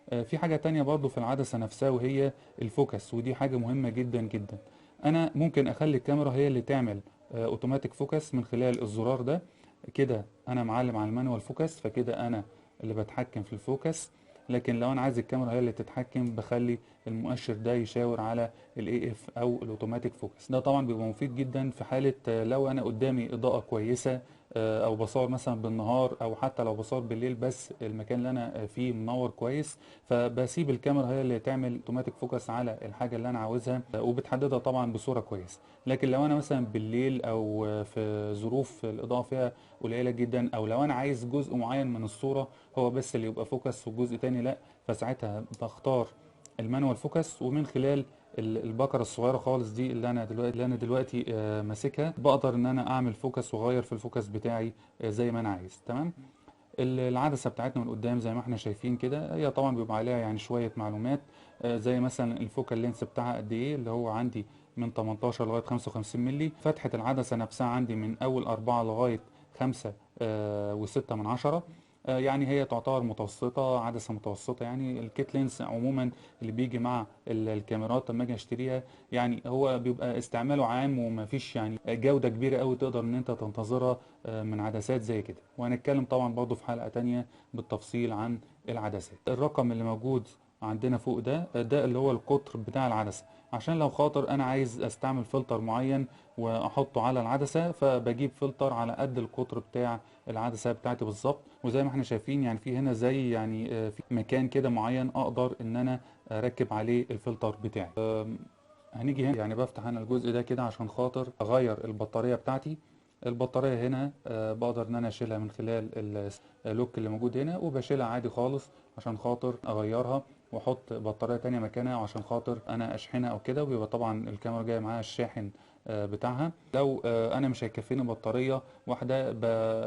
في حاجة تانية برضو في العدسة نفسها، وهي الفوكس، ودي حاجة مهمة جدا جدا. انا ممكن اخلي الكاميرا هي اللي تعمل اوتوماتيك فوكس من خلال الزرار ده كده. انا معلم على المانوال فوكس، فكده انا اللي بتحكم في الفوكس. لكن لو انا عايز الكاميرا هي اللي تتحكم، بخلي المؤشر ده يشاور على الاي اف او الاوتوماتيك فوكس. ده طبعا بيبقى مفيد جدا في حالة لو انا قدامي اضاءة كويسة، او بصور مثلا بالنهار، او حتى لو بصور بالليل بس المكان اللي انا فيه منور كويس، فبسيب الكاميرا هي اللي تعمل اوتوماتيك فوكس على الحاجه اللي انا عاوزها، وبتحددها طبعا بصوره كويسه. لكن لو انا مثلا بالليل او في ظروف الاضاءه فيها قليله جدا، او لو انا عايز جزء معين من الصوره هو بس اللي يبقى فوكس وجزء تاني لا، فساعتها بختار المانوال فوكس، ومن خلال البكره الصغيره خالص دي اللي انا دلوقتي ماسكها، بقدر ان انا اعمل فوكس واغير في الفوكس بتاعي زي ما انا عايز. تمام. العدسة بتاعتنا من قدام زي ما احنا شايفين كده، هي طبعا بيبقى عليها يعني شوية معلومات، زي مثلا الفوكال لينس بتاعها قد ايه، اللي هو عندي من 18 لغاية 55 مللي. فتحة العدسة نفسها عندي من أول 4 لغاية 5 وستة من عشرة. يعني هي تعتبر متوسطة، عدسة متوسطة. يعني الكيت لينس عموما اللي بيجي مع الكاميرات لما اجي اشتريها، يعني هو بيبقى استعماله عام، وما فيش يعني جودة كبيرة قوي تقدر ان انت تنتظرها من عدسات زي كده. وهنتكلم طبعا برضو في حلقة تانية بالتفصيل عن العدسات. الرقم اللي موجود عندنا فوق ده اللي هو القطر بتاع العدسة، عشان لو خاطر انا عايز استعمل فلتر معين واحطه على العدسة، فبجيب فلتر على قد القطر بتاع العدسة بتاعتي بالظبط. وزي ما احنا شايفين يعني في هنا زي يعني في مكان كده معين اقدر ان انا اركب عليه الفلتر بتاعي. هنيجي هنا يعني بفتح انا الجزء ده كده عشان خاطر اغير البطارية بتاعتي. البطارية هنا بقدر ان انا اشيلها من خلال اللوك اللي موجود هنا، وبشيلها عادي خالص عشان خاطر اغيرها واحط بطارية تانية مكانها عشان خاطر انا اشحنها او كده. وبيبقى طبعا الكاميرا جاية معاها الشاحن بتاعها. لو انا مش هيكفيني بطارية واحدة،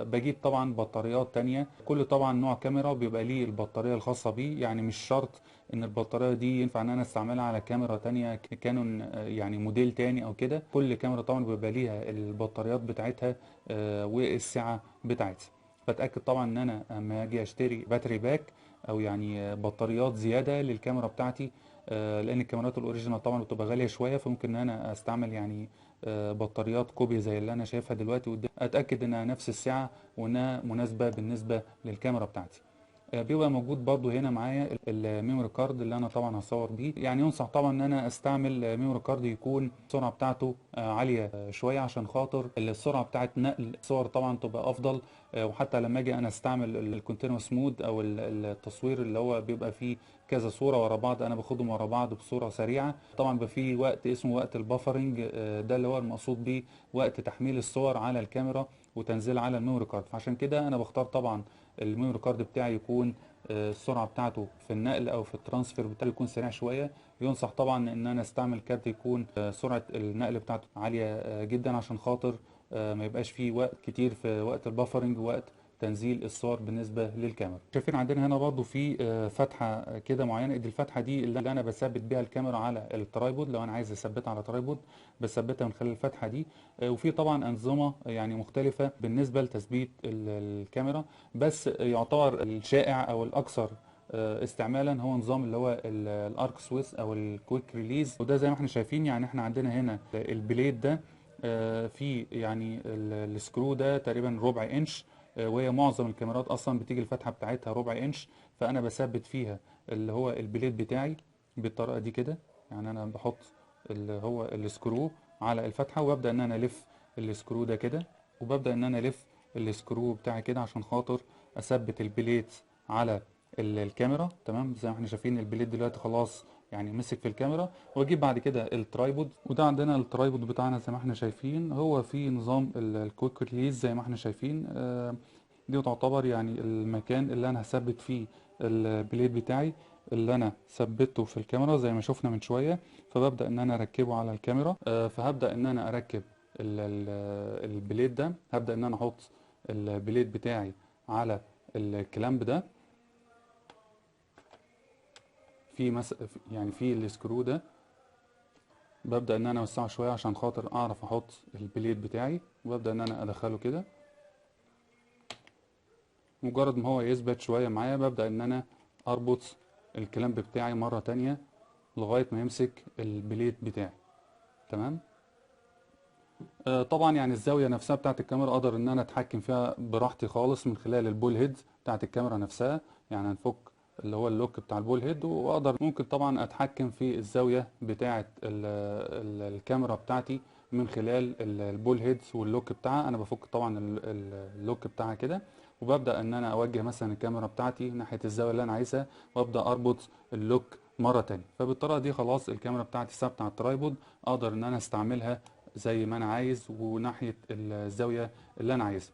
بجيب طبعا بطاريات تانية. كل طبعا نوع كاميرا بيبقى ليه البطارية الخاصة بيه، يعني مش شرط ان البطارية دي ينفع ان انا استعملها على كاميرا تانية كانون يعني موديل تاني او كده. كل كاميرا طبعا بيبقى ليها البطاريات بتاعتها والسعة بتاعتها. فاتاكد طبعا ان انا اما اجي اشتري باتري باك او يعني بطاريات زيادة للكاميرا بتاعتي، لان الكاميرات الاوريجينال طبعا بتبقى غالية شوية، فممكن ان انا استعمل يعني بطاريات كوبي زي اللي انا شايفها دلوقتي قدام، اتاكد انها نفس السعة وانها مناسبة بالنسبة للكاميرا بتاعتي. بيبقى موجود برضو هنا معايا الميموري كارد اللي انا طبعا هصور بيه. يعني ينصح طبعا ان انا استعمل ميموري كارد يكون السرعه بتاعته عاليه شويه، عشان خاطر السرعه بتاعه نقل الصور طبعا تبقى افضل. وحتى لما اجي انا استعمل الكونتينوس مود او التصوير اللي هو بيبقى فيه كذا صوره ورا بعض، انا باخدهم ورا بعض بصوره سريعه. طبعا بيبقى فيه وقت اسمه وقت البفرنج، ده اللي هو المقصود بيه وقت تحميل الصور على الكاميرا وتنزيلها على الميموري كارد. فعشان كده انا بختار طبعا الميموري كارد بتاعي يكون السرعه بتاعته في النقل او في الترانسفير بتاعه يكون سريع شويه. ينصح طبعا ان انا استعمل كارت يكون سرعه النقل بتاعته عاليه جدا، عشان خاطر ما يبقاش فيه وقت كتير في وقت البفرنج ووقت تنزيل الصور بالنسبه للكاميرا. شايفين عندنا هنا برضو في فتحه كده معينه، دي الفتحه دي اللي انا بثبت بيها الكاميرا على الترايبود. لو انا عايز اثبتها على ترايبود بثبتها من خلال الفتحه دي. وفي طبعا انظمه يعني مختلفه بالنسبه لتثبيت الكاميرا، بس يعتبر الشائع او الاكثر استعمالا هو نظام اللي هو الارك سويس او الكويك ريليز. وده زي ما احنا شايفين يعني احنا عندنا هنا البليد ده في يعني السكرو ده تقريبا ربع انش، وهي معظم الكاميرات اصلا بتيجي الفتحه بتاعتها ربع انش. فانا بثبت فيها اللي هو البليد بتاعي بالطريقه دي كده. يعني انا بحط اللي هو السكرو على الفتحه، وببدا ان انا الف السكرو ده كده، وببدا ان انا الف السكرو بتاعي كده عشان خاطر اثبت البليت على الكاميرا. تمام. زي ما احنا شايفين البليت دلوقتي خلاص يعني مسك في الكاميرا. واجيب بعد كده الترايبود، وده عندنا الترايبود بتاعنا زي ما احنا شايفين هو في نظام الكويك ريليز زي ما احنا شايفين. دي تعتبر يعني المكان اللي انا هثبت فيه البليت بتاعي اللي انا ثبته في الكاميرا زي ما شفنا من شوية. فببدأ ان انا اركبه على الكاميرا. فهبدأ ان انا اركب البليت ده. هبدأ ان انا احط البليت بتاعي على الكلامب ده في يعني في السكرو ده. ببدأ ان انا اوسعه شوية عشان خاطر اعرف احط البليت بتاعي، وببدأ ان انا ادخله كده. مجرد ما هو يثبت شوية معايا ببدأ ان انا اربط الكلامب بتاعي مرة تانية لغاية ما يمسك البليت بتاعي. تمام. طبعا يعني الزاوية نفسها بتاعت الكاميرا اقدر ان انا اتحكم فيها براحتي خالص من خلال البول هيد بتاعت الكاميرا نفسها. يعني هنفك اللي هو اللوك بتاع البول هيد، واقدر ممكن طبعا اتحكم في الزاوية بتاعت الكاميرا بتاعتي من خلال البول هيد واللوك بتاعها. انا بفك طبعا اللوك بتاعها كده، وببدأ ان انا اوجه مثلا الكاميرا بتاعتي ناحية الزاوية اللي انا عايزها، وابدأ اربط اللوك مرة تانية. فبالطريقة دي خلاص الكاميرا بتاعتي ثابتة على الترايبود، اقدر ان انا استعملها زي ما انا عايز وناحية الزاوية اللي انا عايزها.